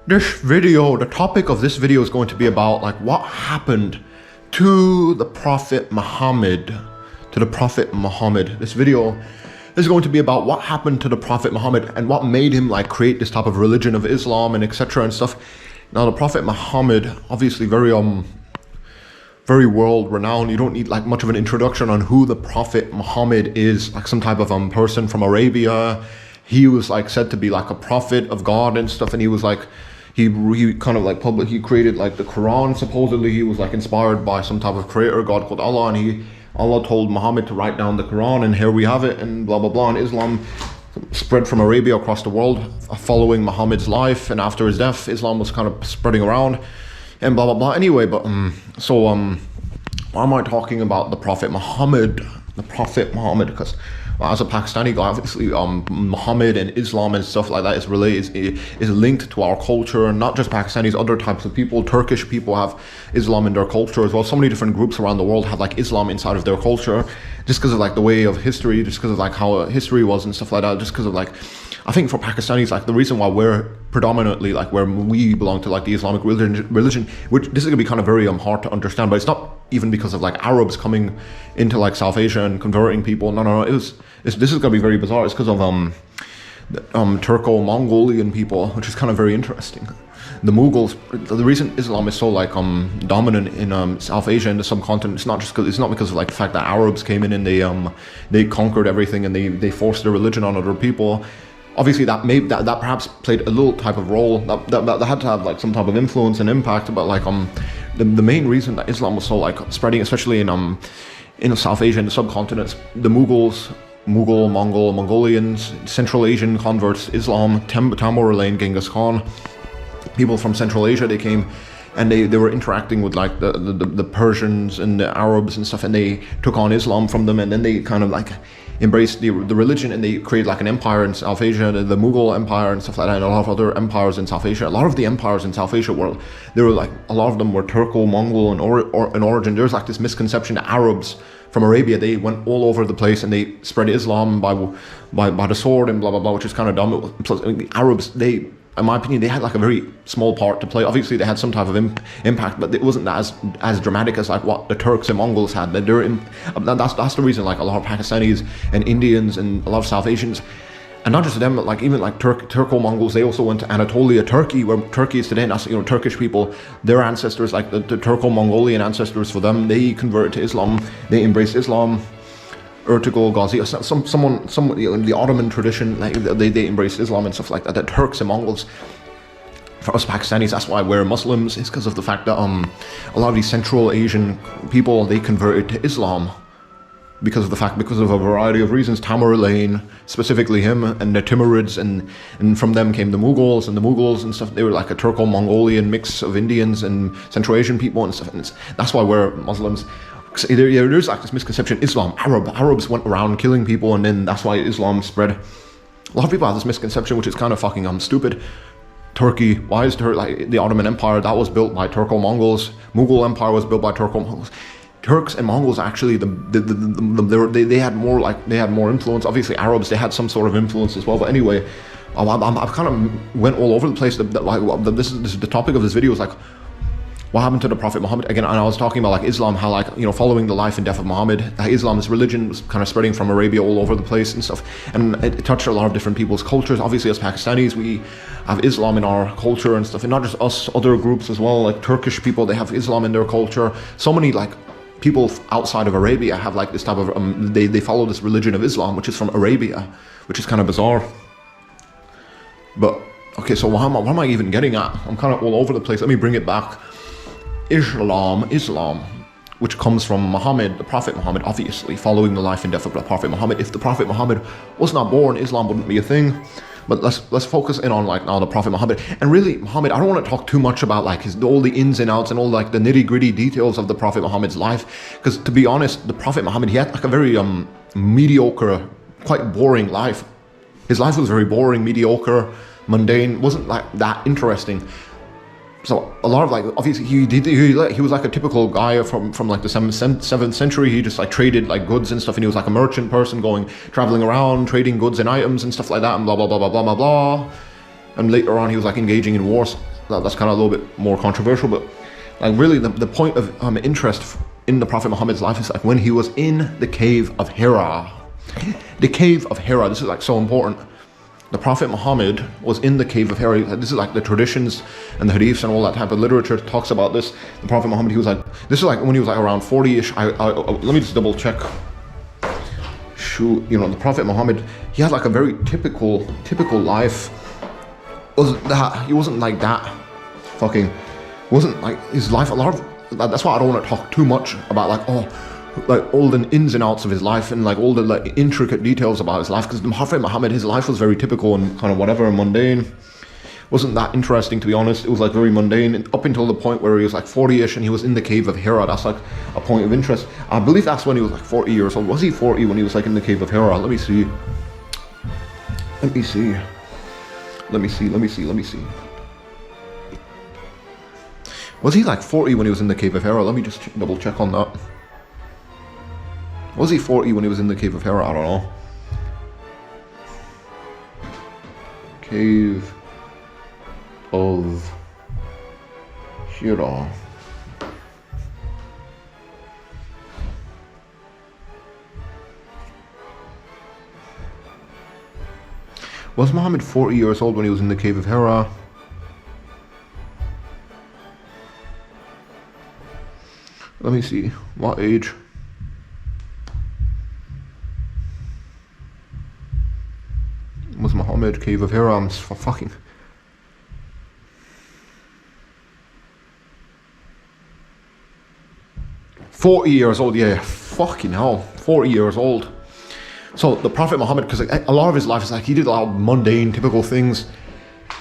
The topic of this video is going to be about like what happened to the Prophet Muhammad. This video is going to be about what happened to the Prophet Muhammad and what made him like create this type of religion of Islam and etc. and stuff. Now the Prophet Muhammad, obviously very world renowned. You don't need like much of an introduction on who the Prophet Muhammad is, like some type of person from Arabia. He was like said to be like a prophet of God and stuff, and he was like he kind of like he created like the Quran. Supposedly he was like inspired by some type of creator god called Allah, and Allah told Muhammad to write down the Quran, and here we have it, and blah blah blah. And Islam spread from Arabia across the world following Muhammad's life, and after his death Islam was kind of spreading around and blah blah blah. Anyway, but why am I talking about the Prophet Muhammad? Because as a Pakistani guy, obviously Muhammad and Islam and stuff like that is linked to our culture, and not just Pakistanis, other types of people. Turkish people have Islam in their culture as well. So many different groups around the world have like Islam inside of their culture, just because of like the way of history, just because of like how history was and stuff like that. Just because of like, I think for Pakistanis, like the reason why we're predominantly like where we belong to like the Islamic religion, which this is gonna be kind of very hard to understand, but it's not even because of like Arabs coming into like South Asia and converting people. No. This is gonna be very bizarre. It's because of Turco-Mongolian people, which is kind of very interesting. The Mughals, the reason Islam is so like dominant in South Asia and the subcontinent, it's not because of like the fact that Arabs came in and they conquered everything and they forced their religion on other people. Obviously that perhaps played a little type of role, that had to have like some type of influence and impact, but like the main reason that Islam was so like spreading, especially in South Asia and the subcontinents, the Mughals, Mongolians, Central Asian converts, Islam, Tamerlane, Genghis Khan, people from Central Asia, they came and they were interacting with like the Persians and the Arabs and stuff, and they took on Islam from them, and then they kind of like embraced the religion, and they created like an empire in South Asia, the Mughal Empire and stuff like that, and a lot of other empires in South Asia. A lot of the empires in South Asia were a lot of them were Turco-Mongol in origin. There's like this misconception that Arabs from Arabia, they went all over the place and they spread Islam by the sword and blah blah blah, which is kind of dumb. Plus, the Arabs, in my opinion, they had like a very small part to play. Obviously, they had some type of impact, but it wasn't as dramatic as like what the Turks and Mongols had. That's the reason like a lot of Pakistanis and Indians and a lot of South Asians, and not just them, but like even like Turco-Mongols, they also went to Anatolia, Turkey, where Turkey is today. And that's, Turkish people, their ancestors, like the Turco-Mongolian ancestors, for them, they converted to Islam, they embraced Islam. Ertugrul, Ghazi, someone, the Ottoman tradition, like they embraced Islam and stuff like that. The Turks and Mongols, for us Pakistanis, that's why we're Muslims, is because of the fact that a lot of these Central Asian people, they converted to Islam because of a variety of reasons. Tamerlane, specifically him, and the Timurids, and from them came the Mughals, and stuff. They were like a Turco-Mongolian mix of Indians and Central Asian people and stuff, and that's why we're Muslims. There's like this misconception, Arabs went around killing people, and then that's why Islam spread. A lot of people have this misconception, which is kind of fucking stupid. Turkey, why is like the Ottoman Empire, that was built by Turco-Mongols. Mughal Empire was built by Turco-Mongols. Turks and Mongols actually, they had more influence. Obviously Arabs, they had some sort of influence as well. But anyway, I've kind of went all over the place. This is the topic of this video is like, what happened to the Prophet Muhammad? Again, and I was talking about like Islam, how like, following the life and death of Muhammad, Islam's religion was kind of spreading from Arabia all over the place and stuff. And it touched a lot of different people's cultures. Obviously, as Pakistanis, we have Islam in our culture and stuff. And not just us, other groups as well, like Turkish people, they have Islam in their culture. So many like people outside of Arabia have like this type of, they follow this religion of Islam, which is from Arabia, which is kind of bizarre. But, okay, so what am I even getting at? I'm kind of all over the place. Let me bring it back. Islam, which comes from Muhammad, the Prophet Muhammad, obviously, following the life and death of the Prophet Muhammad. If the Prophet Muhammad was not born, Islam wouldn't be a thing. But let's focus in on like now the Prophet Muhammad. And really, Muhammad, I don't want to talk too much about like all the ins and outs and all like the nitty-gritty details of the Prophet Muhammad's life, because to be honest, the Prophet Muhammad, he had like a very mediocre, quite boring life. His life was very boring, mediocre, mundane, wasn't like that interesting. So a lot of like, obviously he was like a typical guy from like the 7th century. He just like traded like goods and stuff, and he was like a merchant person traveling around, trading goods and items and stuff like that, and blah blah blah blah blah blah blah. And later on he was like engaging in wars. that's kind of a little bit more controversial, but like really the point of interest in the Prophet Muhammad's life is like when he was in the cave of Hira. The cave of Hira, this is like so important. The Prophet Muhammad was in the cave of Hira. This is like the traditions and the hadiths and all that type of literature talks about this. The Prophet Muhammad, he was like, this is like when he was like around 40-ish. Let me just double check. Shoot, you know, the Prophet Muhammad, he had like a very typical life. He wasn't like that fucking, wasn't like his life, a lot of, that's why I don't want to talk too much about like all the ins and outs of his life and like all the like intricate details about his life, because the Prophet Muhammad, his life was very typical and kind of whatever, mundane. Wasn't that interesting, to be honest. It was like very mundane up until the point where he was like 40-ish and he was in the cave of Hira. That's like a point of interest. I believe that's when he was like 40 years old. Was he 40 when he was like in the cave of Hira? Let me see. Was he like 40 when he was in the cave of Hira? Let me just double check on that. Was he 40 when he was in the cave of Hira? I don't know. Cave of Hira. Was Muhammad 40 years old when he was in the cave of Hira? Let me see. What age? Was Muhammad cave of Hira? I'm fucking... 40 years old, yeah, fucking hell, 40 years old. So the Prophet Muhammad, because like, a lot of his life is like, he did a lot of mundane, typical things.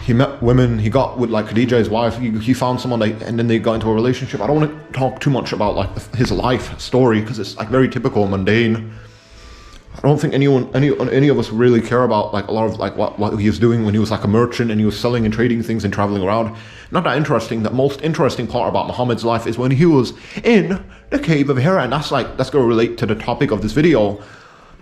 He met women, he got with like Khadija, his wife, he found someone, and then they got into a relationship. I don't want to talk too much about like his life story, because it's like very typical, mundane. I don't think any of us really care about like a lot of like what he was doing when he was like a merchant and he was selling and trading things and traveling around. Not that interesting. The most interesting part about Muhammad's life is when he was in the cave of Hira, and that's going to relate to the topic of this video.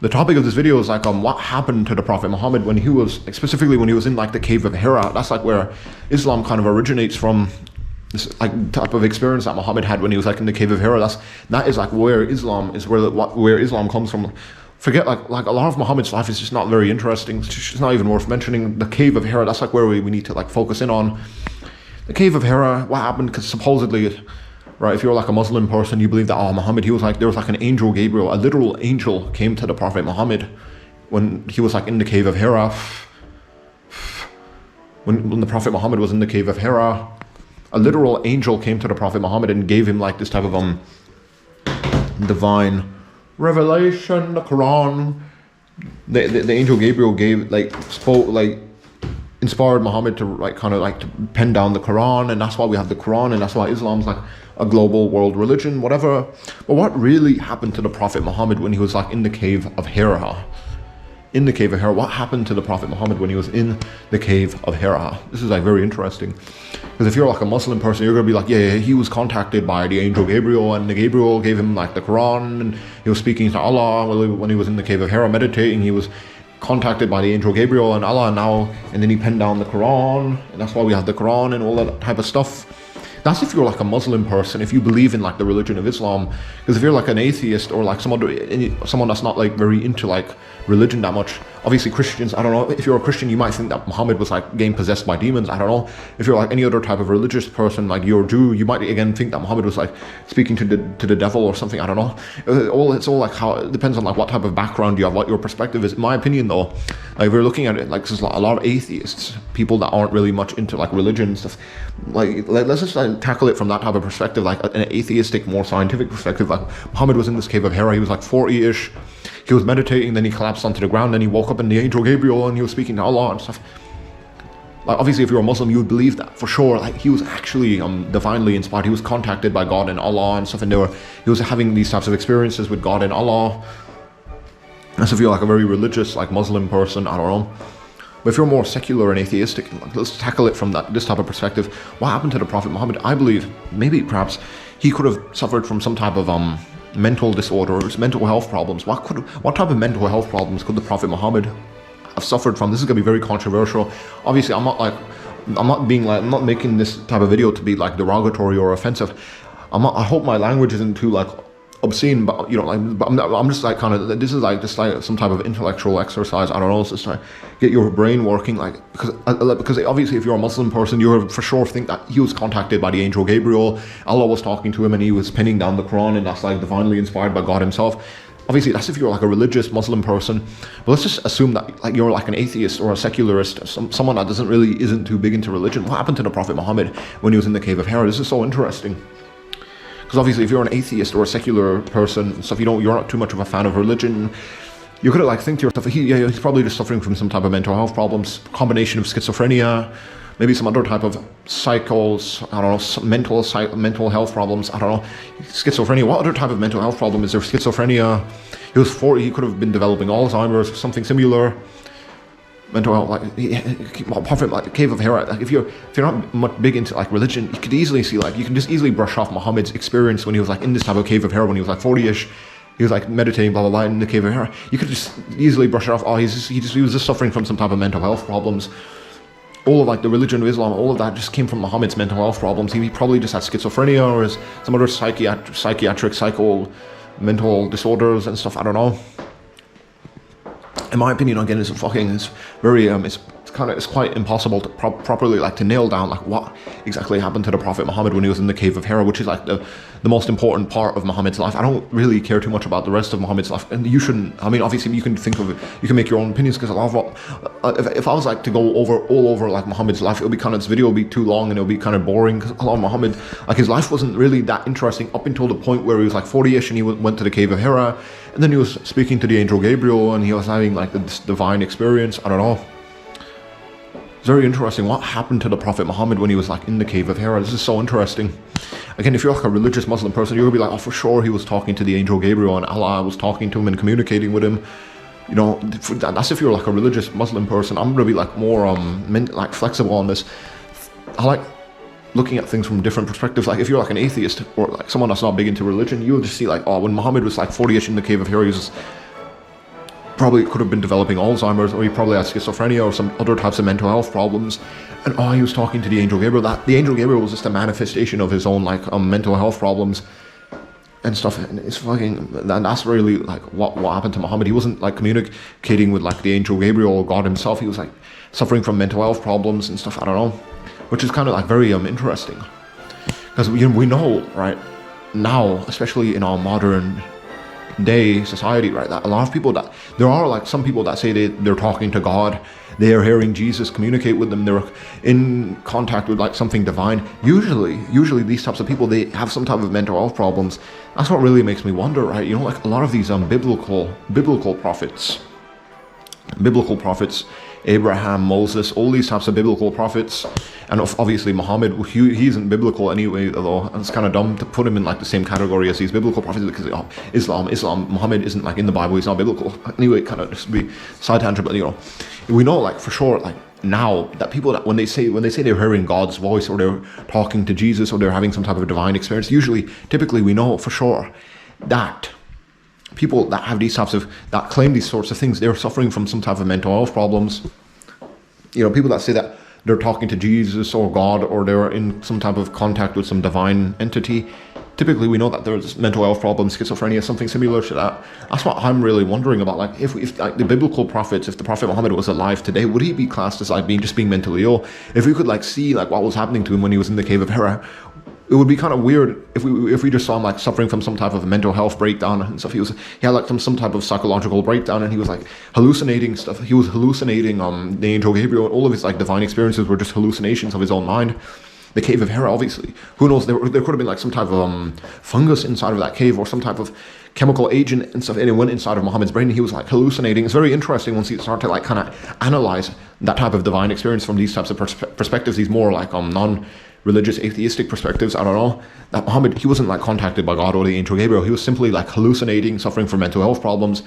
The topic of this video is like what happened to the Prophet Muhammad when he was, like, specifically when he was in like the cave of Hira. That's like where Islam kind of originates from. This like type of experience that Muhammad had when he was like in the cave of Hira. That is like where Islam is, where Islam comes from. Forget like a lot of Muhammad's life is just not very interesting. It's just not even worth mentioning. The cave of Hira, that's like where we need to like focus in on. The cave of Hira, what happened? Because supposedly, right, if you're like a Muslim person, you believe that Muhammad, there was like an angel Gabriel, a literal angel came to the Prophet Muhammad when he was like in the cave of Hira. When the Prophet Muhammad was in the cave of Hira, a literal angel came to the Prophet Muhammad and gave him like this type of divine revelation, the Quran. The angel Gabriel inspired Muhammad to to pen down the Quran, and that's why we have the Quran, and that's why Islam's like a global world religion, whatever. But what really happened to the Prophet Muhammad when he was like in the cave of Hira? In the cave of Hira, what happened to the Prophet Muhammad when he was in the cave of Hira? This is like very interesting, because if you're like a Muslim person, you're gonna be like, yeah, he was contacted by the angel Gabriel, and the Gabriel gave him like the Quran, and he was speaking to Allah when he was in the cave of Hira meditating. He was contacted by the angel Gabriel and Allah and then he penned down the Quran, and that's why we have the Quran and all that type of stuff. That's if you're like a Muslim person, if you believe in like the religion of Islam. Because if you're like an atheist or like someone that's not like very into like religion that much, obviously Christians, I don't know, if you're a Christian, you might think that Muhammad was like getting possessed by demons, I don't know. If you're like any other type of religious person, like you're a Jew, you might again think that Muhammad was like speaking to the devil or something, I don't know. It's all like how, it depends on like what type of background you have, what your perspective is. In my opinion though, like if we're looking at it, like there's a lot of atheists, people that aren't really much into like religion and stuff, like let's just tackle it from that type of perspective, like an atheistic, more scientific perspective. Like Muhammad was in this cave of Hira, he was like 40-ish, he was meditating, then he collapsed onto the ground, then he woke up in the angel Gabriel and he was speaking to Allah and stuff. Like obviously if you're a Muslim, you would believe that for sure, like he was actually divinely inspired, he was contacted by God and Allah and stuff, and he was having these types of experiences with God and Allah. And so if you're like a very religious like Muslim person, I don't know. But if you're more secular and atheistic, let's tackle it from this type of perspective. What happened to the Prophet Muhammad? I believe maybe perhaps he could have suffered from some type of mental disorders, mental health problems. What type of mental health problems could the Prophet Muhammad have suffered from? This is going to be very controversial. Obviously, I'm not like I'm not making this type of video to be like derogatory or offensive. I hope my language isn't too like obscene, but I'm just like kind of, this is like just like some type of intellectual exercise. I don't know, it's just trying to get your brain working, like, because obviously if you're a Muslim person, you for sure think that he was contacted by the angel Gabriel, Allah was talking to him and he was pinning down the Quran, and that's like divinely inspired by God himself. Obviously that's if you're like a religious Muslim person, but let's just assume that like you're like an atheist or a secularist, someone that isn't too big into religion. What happened to the Prophet Muhammad when he was in the cave of Hira? This is so interesting. Because obviously if you're an atheist or a secular person and stuff, you're not too much of a fan of religion, you could like think to yourself, he's probably just suffering from some type of mental health problems, combination of schizophrenia, maybe some other type of psychos, I don't know, some mental health problems, I don't know, schizophrenia. What other type of mental health problem is there? Schizophrenia. He was 40, he could have been developing Alzheimer's or something similar. Mental health, like Prophet, like the cave of Hira. Like if you're not much big into like religion, you could easily see, like, you can just easily brush off Muhammad's experience when he was like in this type of cave of Hira when he was like 40ish. He was like meditating, blah blah blah, in the cave of Hira. You could just easily brush it off. Oh, he was just suffering from some type of mental health problems. All of like the religion of Islam, all of that just came from Muhammad's mental health problems. He probably just had schizophrenia or some other psychiatric mental disorders and stuff. I don't know. In my opinion, again, it's very it's quite impossible to properly like to nail down like what exactly happened to the Prophet Muhammad when he was in the cave of Hira, which is like the most important part of Muhammad's life. I don't really care too much about the rest of Muhammad's life, and you shouldn't. I mean, obviously you can think of it, you can make your own opinions, because a lot of what if I was like to go all over like Muhammad's life, it'll be this video will be too long and it'll be kind of boring, because a lot of Muhammad, like, his life wasn't really that interesting up until the point where he was like 40ish and he went to the cave of Hira, and then he was speaking to the angel Gabriel and he was having like this divine experience. I don't know. Very interesting. What happened to the Prophet Muhammad when he was like in the cave of Hira? This is so interesting. Again, if you're like a religious Muslim person, you're gonna be like, oh, for sure he was talking to the angel Gabriel and Allah was talking to him and communicating with him. You know, that's if you're like a religious Muslim person. I'm gonna be like more like flexible on this. I like looking at things from different perspectives. Like if you're like an atheist or like someone that's not big into religion, you'll just see like, oh, when Muhammad was like 40ish in the cave of Hira, he was probably could have been developing Alzheimer's, or he probably had schizophrenia or some other types of mental health problems. And he was talking to the angel Gabriel. That the angel Gabriel was just a manifestation of his own like mental health problems and stuff. And it's and that's really like what happened to Muhammad. He wasn't like communicating with like the angel Gabriel or God himself. He was like suffering from mental health problems and stuff. I don't know, which is kind of like very interesting, because we know right now, especially in our modern day society, right, that a lot of people, that there are like some people that say they're talking to God, they are hearing Jesus communicate with them, they're in contact with like something divine. Usually these types of people, they have some type of mental health problems. That's what really makes me wonder, right? You know, like a lot of these biblical prophets, Abraham, Moses, all these types of biblical prophets, and obviously Muhammad, he isn't biblical anyway, although it's kind of dumb to put him in like the same category as these biblical prophets, because Islam, Muhammad isn't like in the Bible, he's not biblical. Anyway, kind of just be side tangent, but you know, we know like for sure, like now, that people that when they say they're hearing God's voice, or they're talking to Jesus, or they're having some type of divine experience, typically we know for sure that people that have that claim these sorts of things, they're suffering from some type of mental health problems. You know, people that say that they're talking to Jesus or God, or they're in some type of contact with some divine entity, typically we know that there's mental health problems, schizophrenia, something similar to that. That's what I'm really wondering about. Like if like the biblical prophets, if the Prophet Muhammad was alive today, would he be classed as like being mentally ill? If we could like see like what was happening to him when he was in the cave of Hira, it would be kind of weird if we just saw him like suffering from some type of mental health breakdown and stuff. He had like some type of psychological breakdown, and he was like hallucinating stuff. He was hallucinating the angel Gabriel, and all of his like divine experiences were just hallucinations of his own mind. The cave of Hira, obviously, who knows? There could have been like some type of fungus inside of that cave, or some type of chemical agent and stuff, and it went inside of Muhammad's brain, and he was like hallucinating. It's very interesting once you start to like kind of analyze that type of divine experience from these types of perspectives, these more like non-religious atheistic perspectives. I don't know, that Muhammad, he wasn't like contacted by God or the angel Gabriel. He was simply like hallucinating, suffering from mental health problems.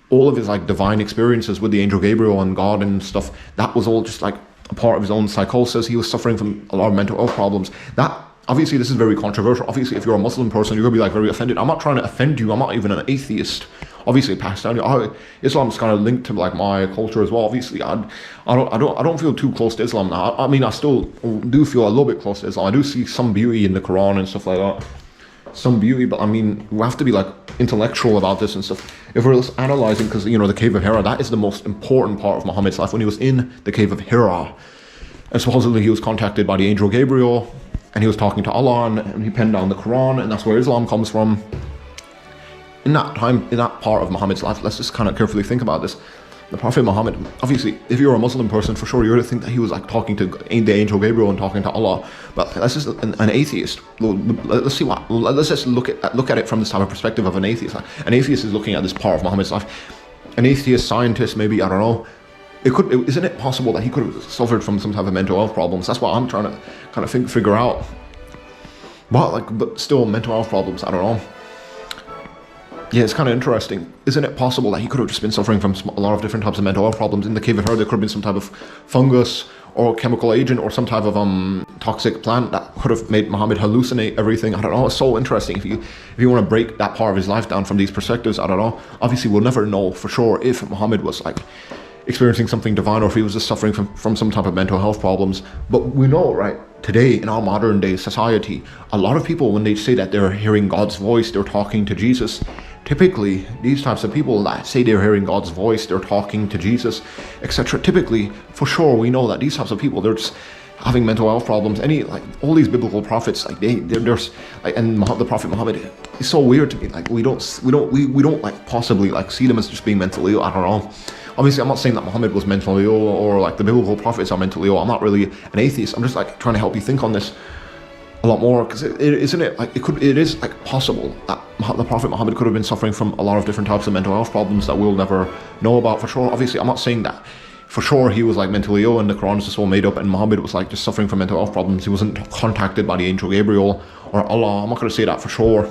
All of his like divine experiences with the angel Gabriel and God and stuff, that was all just like a part of his own psychosis. He was suffering from a lot of mental health problems. That, obviously, this is very controversial. Obviously, if you're a Muslim person, you're gonna be like very offended. I'm not trying to offend you. I'm not even an atheist. obviously Pakistani. Islam's kind of linked to like my culture as well. Obviously, I don't feel too close to Islam now. I mean, I still do feel a little bit close to Islam. I do see some beauty in the Quran and stuff like that. Some beauty, but I mean, we have to be like intellectual about this and stuff. If we're analyzing, because the cave of Hira, that is the most important part of Muhammad's life. When he was in the cave of Hira, and supposedly he was contacted by the angel Gabriel, and he was talking to Allah, and he penned down the Quran, and that's where Islam comes from. In that time, in that part of Muhammad's life, let's just kind of carefully think about this. The Prophet Muhammad, obviously, if you're a Muslim person, for sure, you're going to think that he was like talking to the angel Gabriel and talking to Allah. But let's just an atheist. Let's just look at it from this type of perspective of an atheist. An atheist is looking at this part of Muhammad's life. An atheist scientist, maybe, I don't know. Isn't it possible that he could have suffered from some type of mental health problems? That's what I'm trying to kind of figure out. But still, mental health problems, I don't know. Yeah, it's kind of interesting. Isn't it possible that he could have just been suffering from a lot of different types of mental health problems? In the cave of Hira, there could have been some type of fungus or chemical agent or some type of toxic plant that could have made Muhammad hallucinate everything. I don't know. It's so interesting. If you want to break that part of his life down from these perspectives, I don't know. Obviously, we'll never know for sure if Muhammad was like experiencing something divine or if he was just suffering from some type of mental health problems. But we know, right, today in our modern day society, a lot of people, when they say that they're hearing God's voice, they're talking to Jesus. Typically, these types of people that say they're hearing God's voice, they're talking to Jesus, etc. Typically, for sure, we know that these types of people, they're just having mental health problems. All these biblical prophets, like there's like, and the Prophet Muhammad, it's so weird to me. Like we don't like possibly like see them as just being mentally ill. I don't know. Obviously, I'm not saying that Muhammad was mentally ill or like the biblical prophets are mentally ill. I'm not really an atheist. I'm just like trying to help you think on this a lot more, because it is like possible that the Prophet Muhammad could have been suffering from a lot of different types of mental health problems that we'll never know about for sure. Obviously, I'm not saying that for sure he was like mentally ill and the Quran is just all made up and Muhammad was like just suffering from mental health problems. He wasn't contacted by the angel Gabriel or Allah. I'm not going to say that for sure.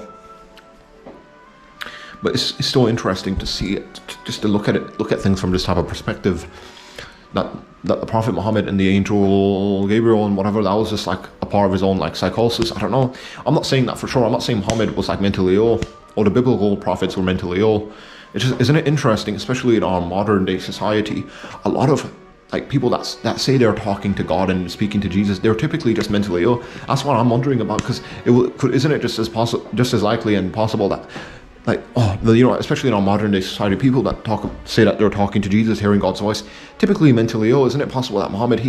But it's still interesting to see it, just to look at things from this type of perspective. That the Prophet Muhammad and the angel Gabriel and whatever, that was just like a part of his own like psychosis. I don't know. I'm not saying that for sure. I'm not saying Muhammad was like mentally ill or the biblical prophets were mentally ill. Isn't it interesting, especially in our modern day society, a lot of like people that say they're talking to God and speaking to Jesus, they're typically just mentally ill. That's what I'm wondering about, because isn't it just as likely and possible that especially in our modern day society, people that say that they're talking to Jesus, hearing God's voice, typically mentally ill. Isn't it possible that Muhammad,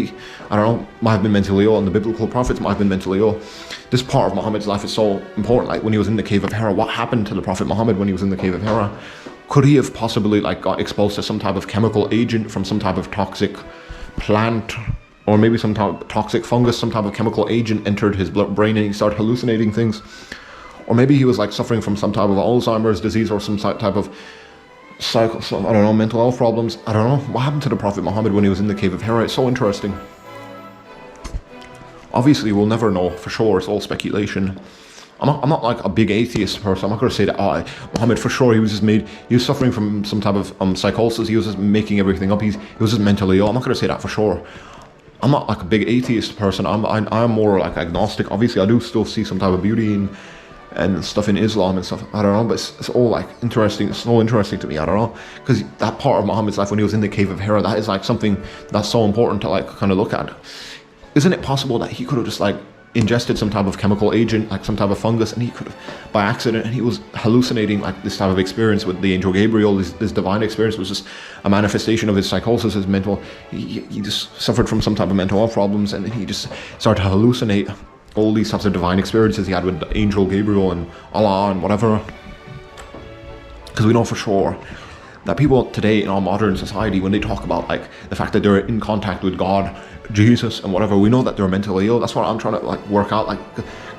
might have been mentally ill, and the biblical prophets might have been mentally ill? This part of Muhammad's life is so important. Like when he was in the cave of Hira, what happened to the Prophet Muhammad when he was in the cave of Hira? Could he have possibly like got exposed to some type of chemical agent from some type of toxic plant, or maybe some type of toxic fungus, some type of chemical agent entered his brain and he started hallucinating things? Or maybe he was like suffering from some type of Alzheimer's disease or some type of mental health problems. I don't know. What happened to the Prophet Muhammad when he was in the cave of Hira? It's so interesting. Obviously, we'll never know for sure. It's all speculation. I'm not like a big atheist person. I'm not going to say that Muhammad for sure he was suffering from some type of psychosis. He was just making everything up. He was just mentally ill. I'm not going to say that for sure. I'm not like a big atheist person. I'm more like agnostic. Obviously, I do still see some type of beauty and stuff in Islam and stuff. I don't know, but it's all like interesting. It's so interesting to me. I don't know, because that part of Muhammad's life when he was in the cave of Hira, that is like something that's so important to like kind of look at. Isn't it possible that he could have just like ingested some type of chemical agent, like some type of fungus, and he could have by accident, and he was hallucinating like this type of experience with the angel Gabriel? This divine experience was just a manifestation of his psychosis, his mental. He just suffered from some type of mental health problems, and he just started to hallucinate all these types of divine experiences he had with the angel Gabriel and Allah and whatever. Because we know for sure that people today in our modern society, when they talk about like the fact that they're in contact with God, Jesus and whatever, we know that they're mentally ill. That's what I'm trying to like work out. Like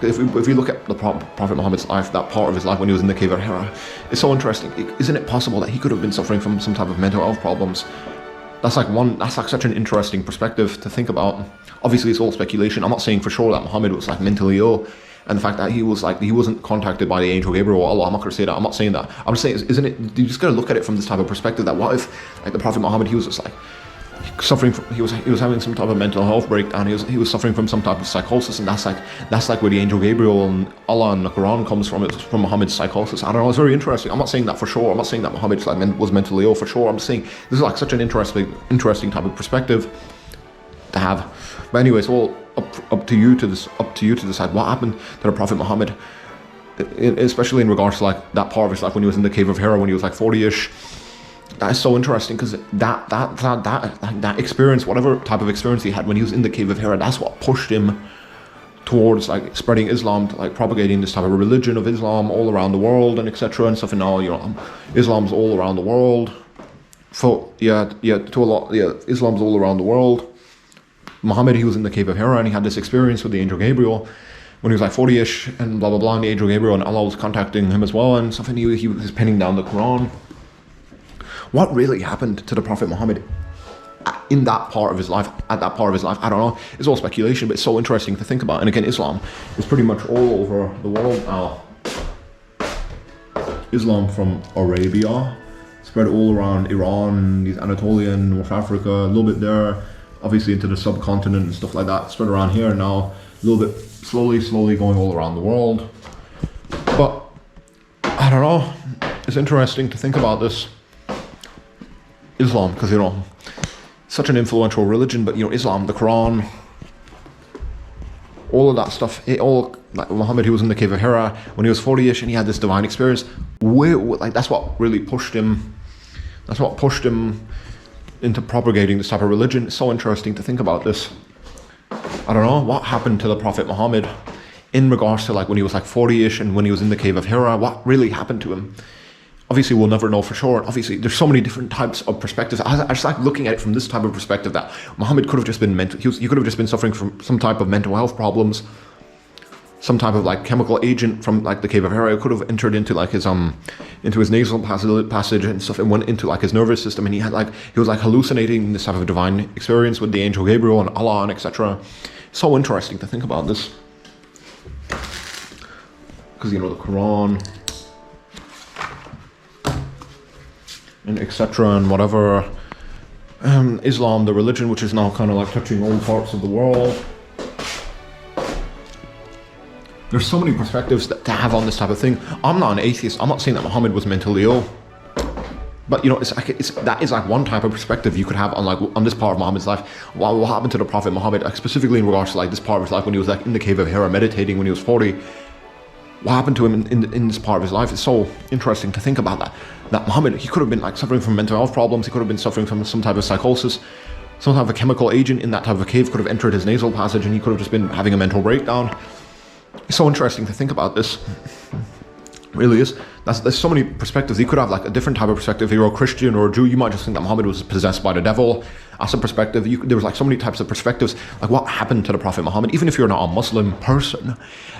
if we look at the Prophet Muhammad's life, that part of his life when he was in the cave of Hira, it's so interesting. Isn't it possible that he could have been suffering from some type of mental health problems? That's like such an interesting perspective to think about. Obviously, it's all speculation. I'm not saying for sure that Muhammad was like mentally ill, and the fact that he wasn't contacted by the angel Gabriel or Allah. I'm not going to say that. I'm not saying that. I'm just saying, isn't it? You just got to look at it from this type of perspective. That what if like the Prophet Muhammad, he was just like suffering from, he was having some type of mental health breakdown. He was suffering from some type of psychosis, and that's like where the angel Gabriel and Allah and the Quran comes from. It's from Muhammad's psychosis. I don't know. It's very interesting. I'm not saying that for sure. I'm not saying that Muhammad like was mentally ill for sure. I'm saying this is like such an interesting type of perspective to have. But anyway, it's all up to you to decide what happened to the Prophet Muhammad, especially in regards to like that part of his life when he was in the cave of Hira when he was like 40ish. That is so interesting because that experience, whatever type of experience he had when he was in the cave of Hira, that's what pushed him towards like spreading Islam, like propagating this type of religion of Islam all around the world and etc. and stuff. And now Islam's all around the world. Islam's all around the world. Muhammad, he was in the cave of Hira and he had this experience with the angel Gabriel when he was like 40ish and blah blah blah. And the angel Gabriel and Allah was contacting him as well and stuff. And he was penning down the Quran. What really happened to the Prophet Muhammad in that part of his life, at that part of his life? I don't know. It's all speculation, but it's so interesting to think about. And again, Islam is pretty much all over the world now. Islam from Arabia spread all around Iran, these Anatolian, North Africa, a little bit there, obviously into the subcontinent and stuff like that. Spread around here now, a little bit slowly going all around the world. But I don't know. It's interesting to think about this. Islam, because such an influential religion, but Islam, the Quran, all of that stuff, like Muhammad, he was in the cave of Hira when he was 40ish and he had this divine experience. That's what really pushed him. That's what pushed him into propagating this type of religion. It's so interesting to think about this. I don't know what happened to the Prophet Muhammad in regards to like when he was like 40ish and when he was in the cave of Hira. What really happened to him? Obviously, we'll never know for sure. Obviously, there's so many different types of perspectives. I just like looking at it from this type of perspective that Muhammad could have just been he could have just been suffering from some type of mental health problems, some type of like chemical agent from like the cave of Hira. It could have entered into like his nasal passage and stuff, and went into like his nervous system, and he was like hallucinating this type of divine experience with the angel Gabriel and Allah and etc. So interesting to think about this, because the Quran and etc. and whatever, Islam, the religion, which is now kind of like touching all parts of the world. There's so many perspectives to have on this type of thing. I'm not an atheist. I'm not saying that Muhammad was mentally ill, but that is like one type of perspective you could have on this part of Muhammad's life. What happened to the Prophet Muhammad, like specifically in regards to like this part of his life when he was like in the cave of Hira meditating when he was 40. What happened to him in this part of his life is so interesting to think about that Muhammad, he could have been like suffering from mental health problems, he could have been suffering from some type of psychosis, some type of chemical agent in that type of a cave could have entered his nasal passage and he could have just been having a mental breakdown. It's so interesting to think about this. It really is. There's so many perspectives. He could have like a different type of perspective. If you're a Christian or a Jew, you might just think that Muhammad was possessed by the devil. As a perspective, there was like so many types of perspectives. Like what happened to the Prophet Muhammad? Even if you're not a Muslim person,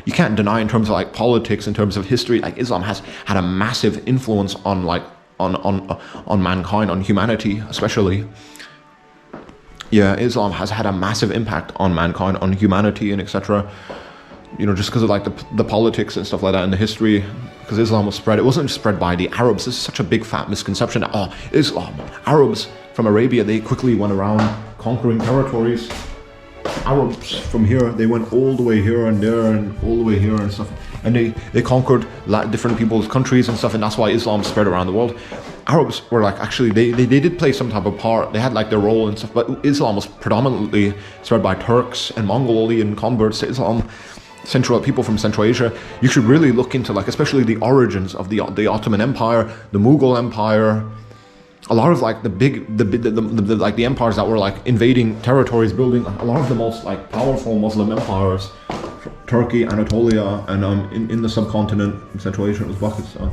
you can't deny in terms of like politics, in terms of history, like Islam has had a massive influence on like on mankind, on humanity, especially. Yeah, Islam has had a massive impact on mankind, on humanity, and etc. Just because of like the politics and stuff like that in the history, because Islam was spread. It wasn't just spread by the Arabs. This is such a big fat misconception that, Islam, Arabs from Arabia, they quickly went around conquering territories. Arabs from here, they went all the way here and there and all the way here and stuff. And they conquered different people's countries and stuff, and that's why Islam spread around the world. Arabs were like, actually, they did play some type of part. They had like their role and stuff, but Islam was predominantly spread by Turks and Mongolian converts to Islam. People from Central Asia. You should really look into like, especially the origins of the Ottoman Empire, the Mughal Empire, a lot of like the empires that were like invading territories, building a lot of the most like powerful Muslim empires, Turkey, Anatolia, and in the subcontinent in Central Asia, it was Pakistan.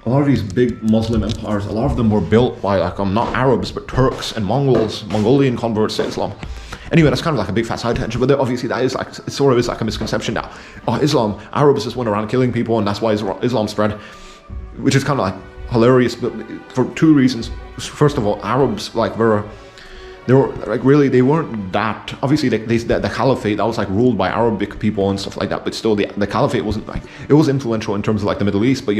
A lot of these big Muslim empires, a lot of them were built by like not Arabs but Turks and Mongols, Mongolian converts to Islam. Anyway, that's kind of like a big fat side tangent, but obviously that is like, it sort of is like a misconception that, Islam, Arabs just went around killing people and that's why Islam spread, which is kind of like hilarious, but for two reasons. First of all, Arabs they were like really, they weren't that, obviously the caliphate, that was like ruled by Arabic people and stuff like that, but still the caliphate wasn't like, it was influential in terms of like the Middle East, but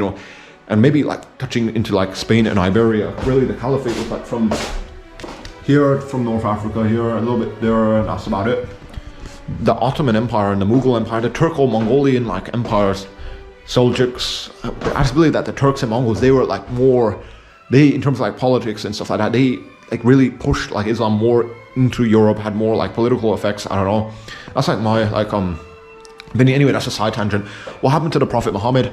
and maybe like touching into like Spain and Iberia, really the caliphate was like from here from North Africa, here a little bit there, and that's about it. The Ottoman Empire and the Mughal Empire, the Turco-Mongolian like empires, Seljuks, I just believe that the Turks and Mongols, they were like more, they, in terms of like politics and stuff like that, they like really pushed like Islam more into Europe, had more like political effects. I don't know. That's like my like opinion. Anyway, that's a side tangent. What happened to the Prophet Muhammad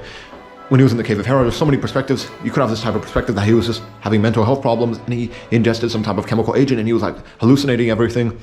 when he was in the cave of Hira? There's so many perspectives. You could have this type of perspective that he was just having mental health problems and he ingested some type of chemical agent and he was like hallucinating everything.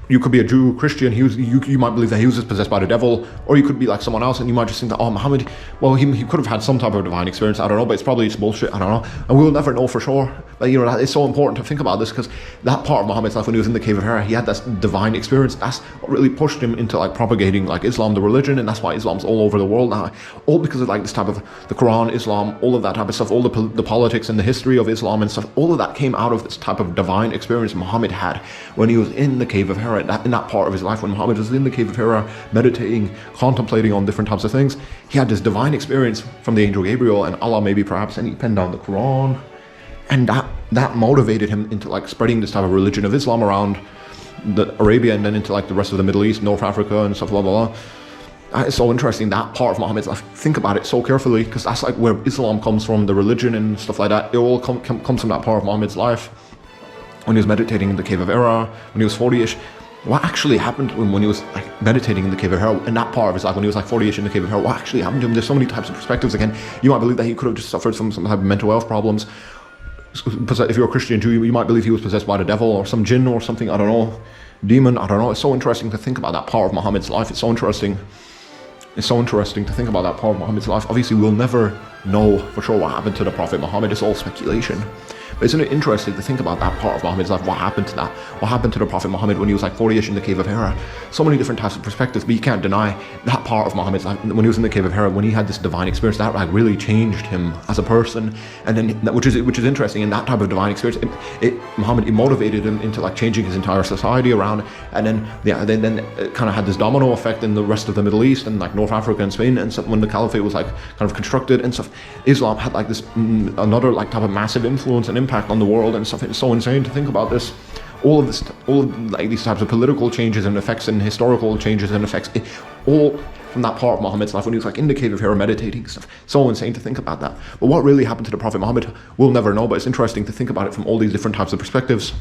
You could be a Jew, Christian, you might believe that he was just possessed by the devil, or you could be like someone else and you might just think that, oh, Muhammad, well, he could have had some type of divine experience, I don't know, but it's probably just bullshit, I don't know, and we'll never know for sure. But you know, it's so important to think about this, because that part of Muhammad's life when he was in the cave of Hira, he had this divine experience. That's what really pushed him into like propagating like Islam, the religion, and that's why Islam's all over the world now, all because of like this type of the Quran, Islam, all of that type of stuff, all the politics and the history of Islam and stuff, all of that came out of this type of divine experience Muhammad had when he was in the cave of Hira, in that part of his life when Muhammad was in the cave of Hira, meditating, contemplating on different types of things. He had this divine experience from the angel Gabriel and Allah maybe perhaps, and he penned down the Quran, and that motivated him into like spreading this type of religion of Islam around Arabia and then into like the rest of the Middle East, North Africa and stuff, blah blah blah. It's so interesting, that part of Muhammad's life. Think about it so carefully, because that's like where Islam comes from, the religion and stuff like that. It all comes from that part of Muhammad's life. When he was meditating in the cave of Hira, when he was 40ish, what actually happened to him when he was like meditating in the cave of Hira, in that part of his life when he was like 40ish in the cave of Hira, what actually happened to him? There's so many types of perspectives. Again, you might believe that he could have just suffered some type of mental health problems. If you're a Christian Jew, you might believe he was possessed by the devil or some jinn or something, I don't know, demon, I don't know. It's so interesting to think about that part of Muhammad's life. It's so interesting to think about that part of Muhammad's life. Obviously, we'll never know for sure what happened to the Prophet Muhammad. It's all speculation. But isn't it interesting to think about that part of Muhammad's life? What happened to that? What happened to the Prophet Muhammad when he was like 40ish in the cave of Hira? So many different types of perspectives, but you can't deny that part of Muhammad's life when he was in the cave of Hira, when he had this divine experience, that like really changed him as a person. And then, which is interesting, in that type of divine experience, Muhammad, it motivated him into like changing his entire society around. And then, yeah, then it kind of had this domino effect in the rest of the Middle East and like North Africa and Spain and stuff. When the caliphate was like kind of constructed and stuff, Islam had like this another like type of massive influence and impact on the world and stuff. It's so insane to think about this. All of like these types of political changes and effects and historical changes and effects, all from that part of Muhammad's life when he was like in the cave of Hira meditating stuff. So insane to think about that. But what really happened to the Prophet Muhammad, we'll never know, but it's interesting to think about it from all these different types of perspectives.